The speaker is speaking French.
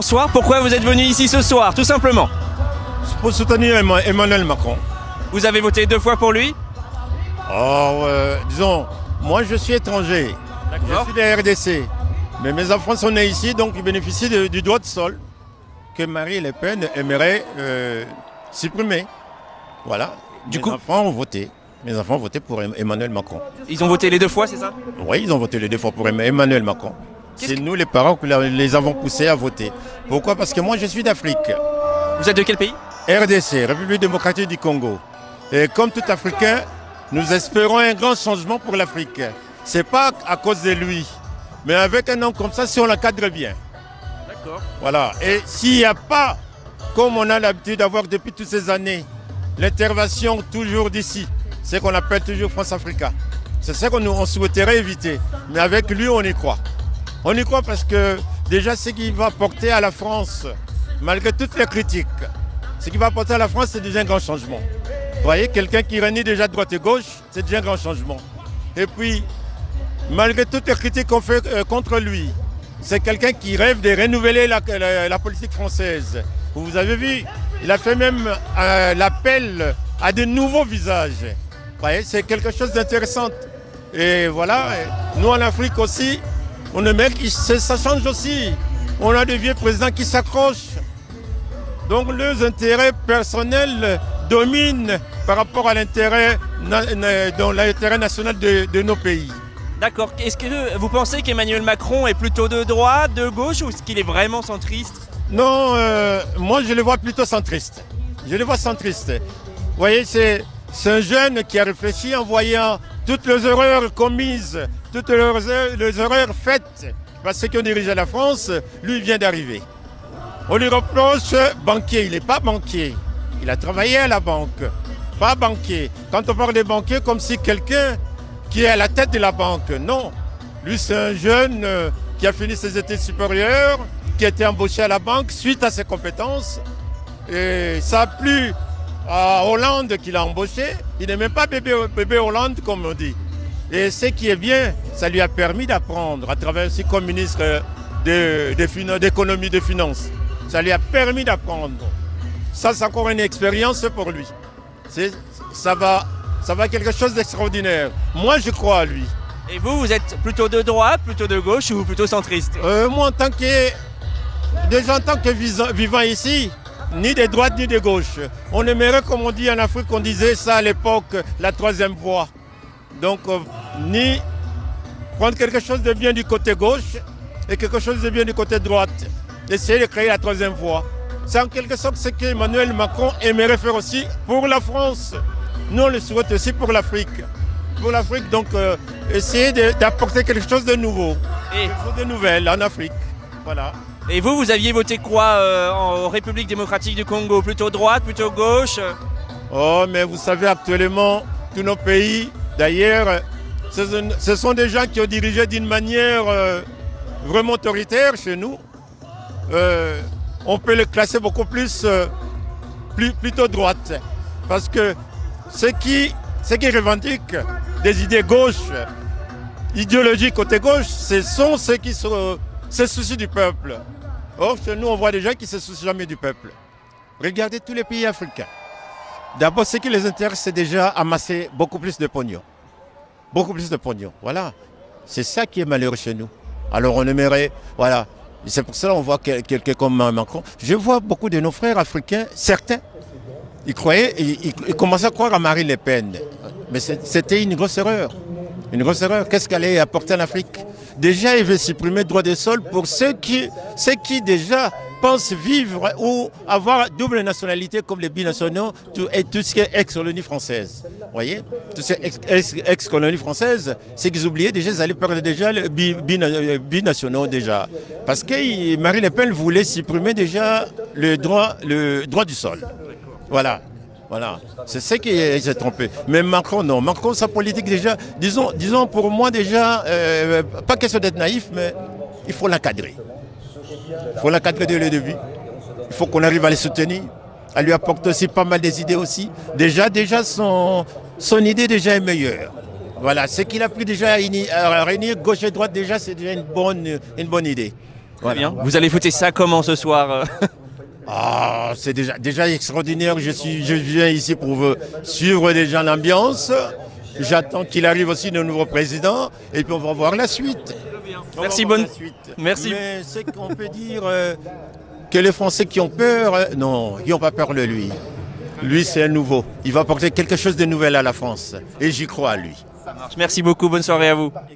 bonsoir. Pourquoi vous êtes venu ici ce soir, tout simplement? Pour soutenir Emmanuel Macron. Vous avez voté 2 fois pour lui? Disons, moi je suis étranger. Je suis de RDC. Mais mes enfants sont nés ici, donc ils bénéficient du droit de sol que Marine Le Pen aimerait supprimer. Voilà. Mes enfants ont voté. Mes enfants ont voté pour Emmanuel Macron. Ils ont voté les 2 fois, c'est ça? Oui, ils ont voté les 2 fois pour Emmanuel Macron. C'est nous les parents qui les avons poussés à voter. Pourquoi? Parce que moi je suis d'Afrique. Vous êtes de quel pays? RDC, République démocratique du Congo. Et comme tout Africain, nous espérons un grand changement pour l'Afrique. Ce n'est pas à cause de lui, mais avec un homme comme ça, si on l'encadre bien. D'accord. Voilà. Et s'il n'y a pas, comme on a l'habitude d'avoir depuis toutes ces années, l'intervention toujours d'ici, c'est qu'on appelle toujours France-Africa. C'est ça qu'on souhaiterait éviter. Mais avec lui, on y croit. On y croit parce que déjà, ce qu'il va apporter à la France, malgré toutes les critiques, ce qui va apporter à la France, c'est déjà un grand changement. Vous voyez, quelqu'un qui renie déjà droite et gauche, c'est déjà un grand changement. Et puis, malgré toutes les critiques qu'on fait contre lui, c'est quelqu'un qui rêve de renouveler la politique française. Vous avez vu, il a fait même l'appel à de nouveaux visages. Vous voyez, c'est quelque chose d'intéressant. Et voilà, nous en Afrique aussi, on aimerait que ça change aussi. On a des vieux présidents qui s'accrochent. Donc leurs intérêts personnels dominent par rapport à l'intérêt national de nos pays. D'accord. Est-ce que vous pensez qu'Emmanuel Macron est plutôt de droite, de gauche, ou est-ce qu'il est vraiment centriste? Non, moi je le vois plutôt centriste. Je le vois centriste. Vous voyez, c'est un jeune qui a réfléchi en voyant toutes les erreurs commises, toutes les erreurs faites par ceux qui ont dirigé la France. Lui, il vient d'arriver. On lui reproche banquier. Il n'est pas banquier. Il a travaillé à la banque. Pas banquier. Quand on parle des banquiers, comme si quelqu'un qui est à la tête de la banque. Non. Lui, c'est un jeune qui a fini ses études supérieures, qui a été embauché à la banque suite à ses compétences. Et ça a plu à Hollande qui l'a embauché. Il n'est même pas bébé Hollande, comme on dit. Et ce qui est bien, ça lui a permis d'apprendre à travers aussi comme ministre d'économie, de finances. Ça lui a permis d'apprendre. Ça, c'est encore une expérience pour lui. Ça va quelque chose d'extraordinaire. Moi, je crois à lui. Et vous, vous êtes plutôt de droite, plutôt de gauche ou plutôt centriste? Moi, en tant que vivant ici, ni de droite ni de gauche. On aimerait, comme on dit en Afrique, on disait ça à l'époque, la troisième voie. Donc, ni prendre quelque chose de bien du côté gauche et quelque chose de bien du côté droite. Essayer de créer la troisième voie. C'est en quelque sorte ce qu'Emmanuel Macron aimerait faire aussi pour la France. Nous, on le souhaite aussi pour l'Afrique. Pour l'Afrique, donc, essayer d'apporter quelque chose de nouveau. Quelque chose de nouvel en Afrique. Voilà. Et vous aviez voté quoi en République démocratique du Congo? Plutôt droite, plutôt gauche? Oh, mais vous savez, actuellement, tous nos pays, d'ailleurs, ce sont des gens qui ont dirigé d'une manière vraiment autoritaire chez nous. On peut les classer beaucoup plutôt droite. Parce que ceux qui revendiquent des idées gauches, idéologiques côté gauche, ce sont ceux qui se soucient du peuple. Or, chez nous, on voit des gens qui ne se soucient jamais du peuple. Regardez tous les pays africains. D'abord, ce qui les intéresse, c'est déjà amasser beaucoup plus de pognon. Beaucoup plus de pognon, voilà. C'est ça qui est malheureux chez nous. Alors on aimerait, voilà. C'est pour cela qu'on voit quelqu'un comme Macron. Je vois beaucoup de nos frères africains, certains, ils commençaient à croire à Marine Le Pen. Mais c'était une grosse erreur. Une grosse erreur. Qu'est-ce qu'elle allait apporter en Afrique? Déjà, il veut supprimer le droit des sols pour ceux qui déjà pensent vivre ou avoir double nationalité comme les binationaux et tout ce qui est ex-colonie française. Vous voyez? Tout ce qui est ex-colonie française, c'est qu'ils oubliaient déjà, ils allaient perdre déjà les binationaux déjà. Parce que Marine Le Pen voulait supprimer déjà le droit du sol. Voilà. Voilà, c'est ce qui s'est trompé. Mais Macron, non. Macron, sa politique déjà, disons pour moi déjà, pas question d'être naïf, mais il faut l'encadrer. Il faut l'encadrer dès le début. Il faut qu'on arrive à les soutenir. Elle lui apporte aussi pas mal des idées aussi. Déjà son idée déjà est meilleure. Voilà, ce qu'il a pris déjà à réunir gauche et droite, déjà c'est déjà une bonne idée. Voilà. Bien. Vous allez fêter ça comment ce soir? Ah, c'est déjà extraordinaire. Je viens ici pour suivre déjà l'ambiance. J'attends qu'il arrive aussi le nouveau président et puis on va voir la suite. Merci, bonne suite. Merci. Mais c'est qu'on peut dire que les Français qui ont peur, non, ils n'ont pas peur de lui. Lui, c'est un nouveau. Il va apporter quelque chose de nouvel à la France. Et j'y crois à lui. Ça marche. Merci beaucoup. Bonne soirée à vous.